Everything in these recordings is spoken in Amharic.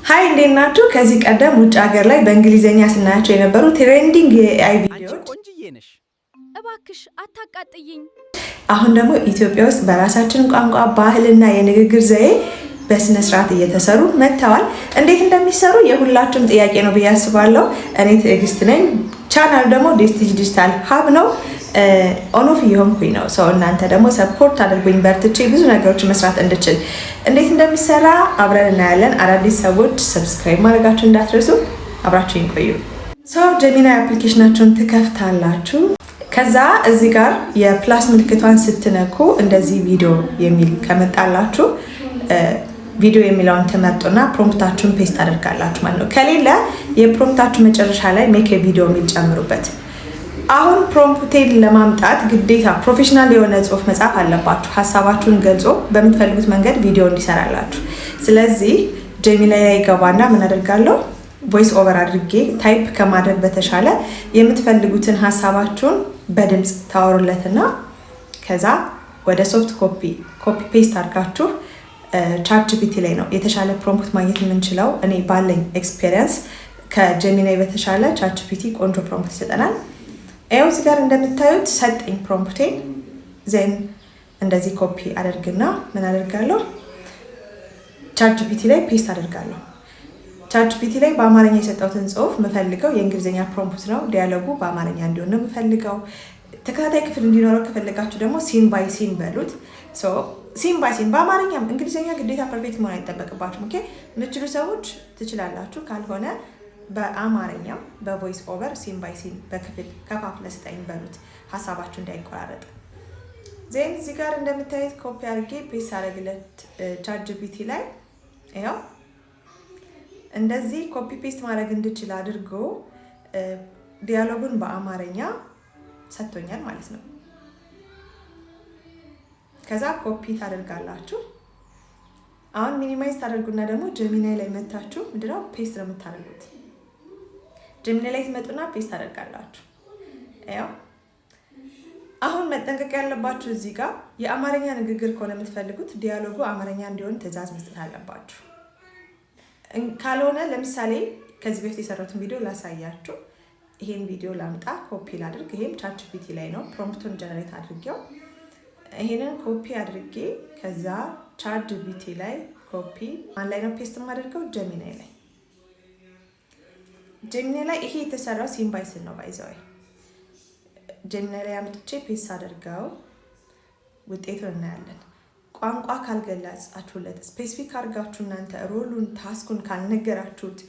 ሃይ እንዴት ናችሁ? ከዚህ ቀደም ውጭ ሀገር ላይ በእንግሊዘኛ ስናያቸው የነበሩ ትሬንዲንግ የኤአይ ቪዲዮዎች ቆንጅዬ ነሽ እባክሽ አታቃጥይኝ። አሁን ደግሞ ኢትዮጵያ ውስጥ በራሳችን ቋንቋ ባህልና የንግግር ዘዬ በስነ ስርዓት እየተሰሩ መጥተዋል። እንዴት እንደሚሰሩ የሁላችሁም ጥያቄ ነው ብዬ አስባለሁ። እኔ ትዕግስት ነኝ። ቻናሉ ደግሞ ዴስቲጅ ዲጂታል ሀብ ነው። ኦኖፍ እየሆንኩኝ ነው። ሰው እናንተ ደግሞ ሰፖርት አድርጉኝ በርትቼ ብዙ ነገሮች መስራት እንድችል። እንዴት እንደሚሰራ አብረን እናያለን። አዳዲስ ሰዎች ሰብስክራይብ ማድረጋችሁ እንዳትረሱ። አብራችሁኝ ቆዩ። ሰው ጀሚናይ አፕሊኬሽናችሁን ትከፍታላችሁ። ከዛ እዚህ ጋር የፕላስ ምልክቷን ስትነኩ እንደዚህ ቪዲዮ የሚል ከመጣላችሁ ቪዲዮ የሚለውን ትመርጡና ፕሮምፕታችሁን ፔስት አድርጋላችሁ ማለት ነው። ከሌለ የፕሮምፕታችሁ መጨረሻ ላይ ሜክ ቪዲዮ የሚል ጨምሩበት። አሁን ፕሮምፕቴን ለማምጣት ግዴታ ፕሮፌሽናል የሆነ ጽሁፍ መጻፍ አለባችሁ። ሀሳባችሁን ገልጾ በምትፈልጉት መንገድ ቪዲዮ እንዲሰራላችሁ። ስለዚህ ጀሚናይ ላይ ገባና ምን አደርጋለሁ ቮይስ ኦቨር አድርጌ ታይፕ ከማድረግ በተሻለ የምትፈልጉትን ሀሳባችሁን በድምፅ ታወሩለትና ከዛ ወደ ሶፍት ኮፒ ፔስት አድርጋችሁ ቻትጂፒቲ ላይ ነው የተሻለ ፕሮምፕት ማግኘት የምንችለው። እኔ ባለኝ ኤክስፔሪየንስ ከጀሚናይ በተሻለ ቻትጂፒቲ ቆንጆ ፕሮምፕት ይሰጠናል። ይኸው እዚህ ጋር እንደምታዩት ሰጠኝ ፕሮምፕቴን። ዜን እንደዚህ ኮፒ አደርግና ምን አደርጋለሁ ቻትጂፒቲ ላይ ፔስት አደርጋለሁ። ቻትጂፒቲ ላይ በአማርኛ የሰጠሁትን ጽሁፍ የምፈልገው የእንግሊዝኛ ፕሮምፕት ነው። ዲያሎጉ በአማርኛ እንዲሆን ነው የምፈልገው። ተከታታይ ክፍል እንዲኖረው ከፈለጋችሁ ደግሞ ሲን ባይ ሲን በሉት። ሲን ባይ ሲን በአማርኛም እንግሊዝኛ ግዴታ ፐርፌክት መሆን አይጠበቅባችሁም። ኦኬ የምትችሉ ሰዎች ትችላላችሁ። ካልሆነ በአማርኛም በቮይስ ኦቨር ሲን ባይ ሲን በክፍል ከፋፍለ ስጠኝ በሉት ሀሳባችሁ እንዳይቆራረጥ። ዜን እዚህ ጋር እንደምታዩት ኮፒ አድርጌ ፔስት አደረግለት ቻትጂፒቲ ላይ ያው እንደዚህ ኮፒ ፔስት ማድረግ እንድችል አድርጎ ዲያሎጉን በአማርኛ ሰጥቶኛል ማለት ነው። ከዛ ኮፒ ታደርጋላችሁ። አሁን ሚኒማይዝ ታደርጉና ደግሞ ጀሚናይ ላይ መታችሁ ምንድነው ፔስት ነው የምታደርጉት። ጀሚናይ ላይ ትመጡና ፔስት ታደርጋላችሁ። ያው አሁን መጠንቀቅ ያለባችሁ እዚህ ጋር የአማርኛ ንግግር ከሆነ የምትፈልጉት ዲያሎጉ አማርኛ እንዲሆን ትዕዛዝ መስጠት አለባችሁ። ካልሆነ ለምሳሌ ከዚህ በፊት የሰራሁትን ቪዲዮ ላሳያችሁ። ይሄን ቪዲዮ ላምጣ ኮፒ ላድርግ። ይሄም ቻትጂፒቲ ላይ ነው ፕሮምፕቱን ጀነሬት አድርጌው ይሄንን ኮፒ አድርጌ ከዛ ቻትጂፒቲ ላይ ኮፒ ማን ላይ ነው ፔስት የማደርገው ጀሚናይ ላይ። ጀሚናይ ላይ ይሄ የተሰራው ሲን ባይ ሲን ነው ባይዘው። ጀሚናይ ላይ አምጥቼ ፔስት አድርገው ውጤቱን እናያለን። ቋንቋ ካልገለጻችሁለት ስፔሲፊክ አድርጋችሁ እናንተ ሮሉን ታስኩን ካልነገራችሁት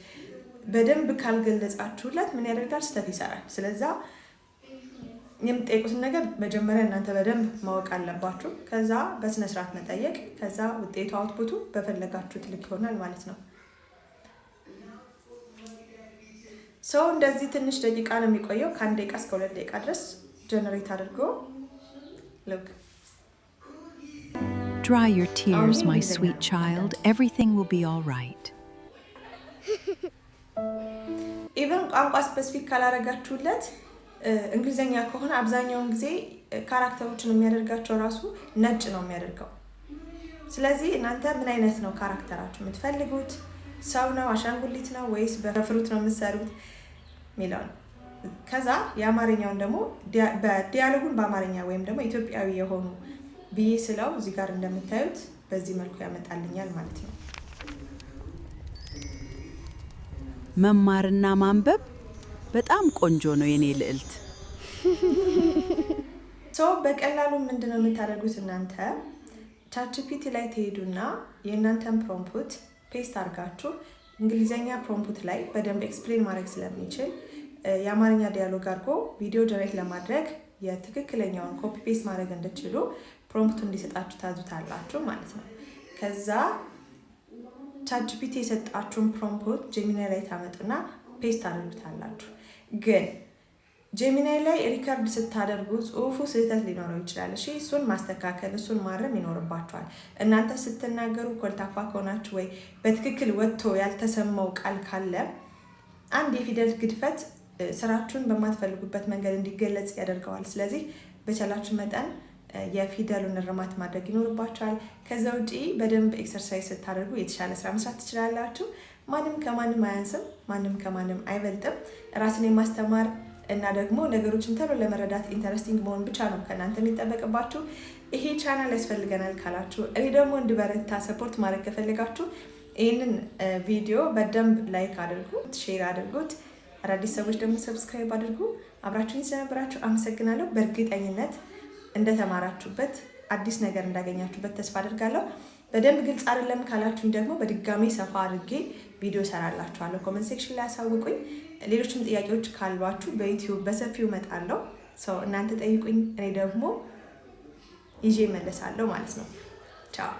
በደንብ ካልገለጻችሁለት ምን ያደርጋል ስህተት ይሰራል። ስለዛ የምትጠይቁትን ነገር መጀመሪያ እናንተ በደንብ ማወቅ አለባችሁ። ከዛ በስነ ስርዓት መጠየቅ። ከዛ ውጤቱ አውትፑቱ በፈለጋችሁት ልክ ይሆናል ማለት ነው። ሰው እንደዚህ ትንሽ ደቂቃ ነው የሚቆየው። ከ1 ደቂቃ እስከ 2 ደቂቃ ድረስ ጀነሬት አድርጎ ልክ Dry your tears, my sweet child. Everything will be all right. ኢቨን ቋንቋ ስፔሲፊክ ካላረጋችሁለት እንግሊዘኛ ከሆነ አብዛኛውን ጊዜ ካራክተሮችን የሚያደርጋቸው ራሱ ነጭ ነው የሚያደርገው። ስለዚህ እናንተ ምን አይነት ነው ካራክተራችሁ የምትፈልጉት? ሰው ነው፣ አሻንጉሊት ነው ወይስ በፍሩት ነው የምትሰሩት ሚለው። ከዛ የአማርኛውን ደግሞ በዲያሎጉን በአማርኛ ወይም ደግሞ ኢትዮጵያዊ የሆኑ ብዬ ስለው እዚህ ጋር እንደምታዩት በዚህ መልኩ ያመጣልኛል ማለት ነው። መማርና ማንበብ በጣም ቆንጆ ነው የኔ ልዕልት። በቀላሉ ምንድነው የምታደርጉት እናንተ ቻትጂፒቲ ላይ ትሄዱና የእናንተን ፕሮምፕት ፔስት አድርጋችሁ እንግሊዘኛ ፕሮምፕት ላይ በደንብ ኤክስፕሌን ማድረግ ስለሚችል የአማርኛ ዲያሎግ አድርጎ ቪዲዮ ጀነሬት ለማድረግ የትክክለኛውን ኮፒ ፔስት ማድረግ እንድትችሉ ፕሮምፕቱ እንዲሰጣችሁ ታዙታላችሁ ማለት ነው። ከዛ ቻትጂፒቲ የሰጣችሁን ፕሮምፕት ጀሚናይ ላይ ታመጡና ፔስት አድርጉታላችሁ። ግን ጀሚናይ ላይ ሪከርድ ስታደርጉ ጽሁፉ ስህተት ሊኖረው ይችላል። እሺ እሱን ማስተካከል እሱን ማረም ይኖርባችኋል። እናንተ ስትናገሩ ኮልታፋ ከሆናችሁ ወይ በትክክል ወጥቶ ያልተሰማው ቃል ካለ አንድ የፊደል ግድፈት ስራችሁን በማትፈልጉበት መንገድ እንዲገለጽ ያደርገዋል። ስለዚህ በቻላችሁ መጠን የፊደሉን እርማት ማድረግ ይኖርባችኋል። ከዛ ውጪ በደንብ ኤክሰርሳይዝ ስታደርጉ የተሻለ ስራ መስራት ትችላላችሁ። ማንም ከማንም አያንስም፣ ማንም ከማንም አይበልጥም። ራስን የማስተማር እና ደግሞ ነገሮችን ቶሎ ለመረዳት ኢንተረስቲንግ መሆን ብቻ ነው ከእናንተ የሚጠበቅባችሁ። ይሄ ቻናል ያስፈልገናል ካላችሁ፣ እኔ ደግሞ እንድበረታ ሰፖርት ማድረግ ከፈለጋችሁ ይህንን ቪዲዮ በደንብ ላይክ አድርጉት፣ ሼር አድርጉት። አዳዲስ ሰዎች ደግሞ ሰብስክራይብ አድርጉ። አብራችሁኝ ስለነበራችሁ አመሰግናለሁ። በእርግጠኝነት እንደተማራችሁበት አዲስ ነገር እንዳገኛችሁበት ተስፋ አድርጋለሁ። በደንብ ግልጽ አይደለም ካላችሁኝ ደግሞ በድጋሚ ሰፋ አድርጌ ቪዲዮ ሰራላችኋለሁ። ኮሜንት ሴክሽን ላይ አሳውቁኝ። ሌሎችም ጥያቄዎች ካሏችሁ በዩቲዩብ በሰፊው እመጣለሁ። እናንተ ጠይቁኝ፣ እኔ ደግሞ ይዤ እመለሳለሁ ማለት ነው። ቻው